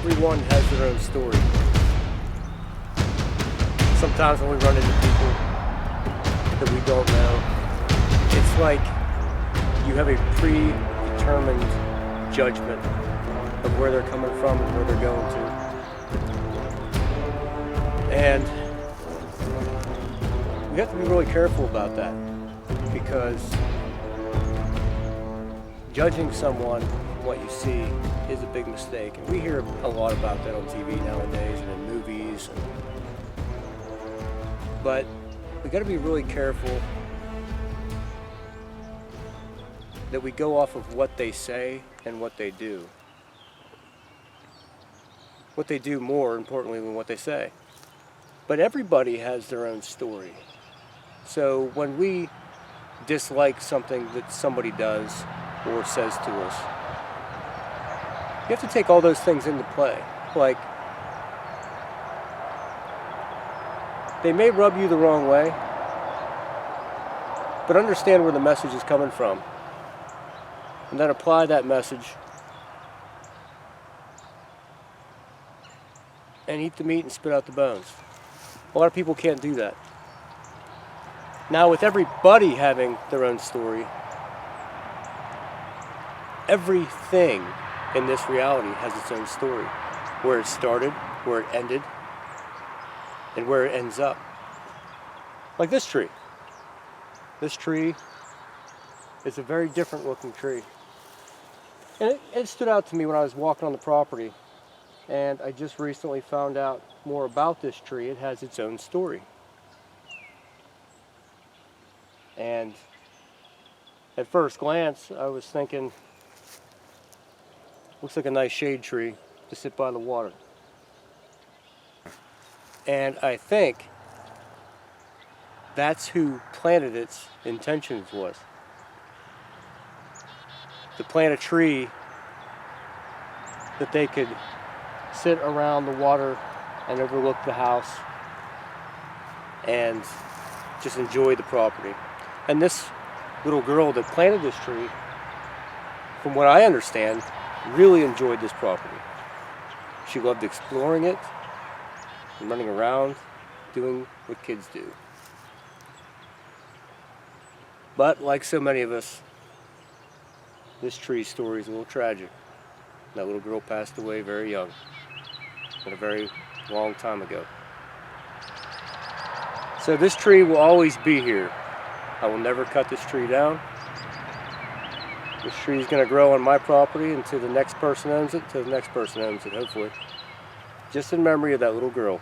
Everyone has their own story. Sometimes when we run into people that we don't know, it's like you have a predetermined judgment of where they're coming from and where they're going to. And we have to be really careful about that, because judging someone from what you see is a big mistake. And we hear a lot about that on TV nowadays and in movies. But we got to be really careful that we go off of what they say and what they do. What they do more importantly than what they say. But everybody has their own story. So when we dislike something that somebody does or says to us, you have to take all those things into play. Like, they may rub you the wrong way, but understand where the message is coming from. And then apply that message and eat the meat and spit out the bones. A lot of people can't do that. Now, with everybody having their own story, everything in this reality has its own story. Where it started, where it ended, and where it ends up. Like this tree. This tree is a very different looking tree. And it stood out to me when I was walking on the property, and I just recently found out more about this tree. It has its own story. And at first glance, I was thinking, looks like a nice shade tree to sit by the water. And I think that's who planted its intentions was. To plant a tree that they could sit around the water and overlook the house and just enjoy the property. And this little girl that planted this tree, from what I understand, really enjoyed this property. She loved exploring it and running around, doing what kids do. But like so many of us, this tree's story is a little tragic. That little girl passed away very young, and a very long time ago. So this tree will always be here. I will never cut this tree down. This tree is going to grow on my property until the next person owns it, until the next person owns it, hopefully. Just in memory of that little girl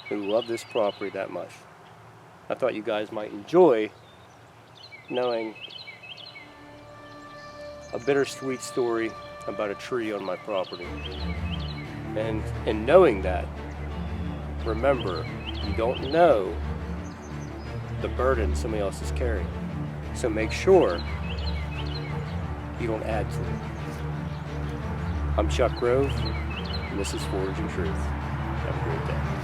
who loved this property that much. I thought you guys might enjoy knowing a bittersweet story about a tree on my property. And in knowing that, remember, you don't know the burden somebody else is carrying. So make sure you don't add to it. I'm Chuck Grove, and this is Foraging Truth. Have a great day.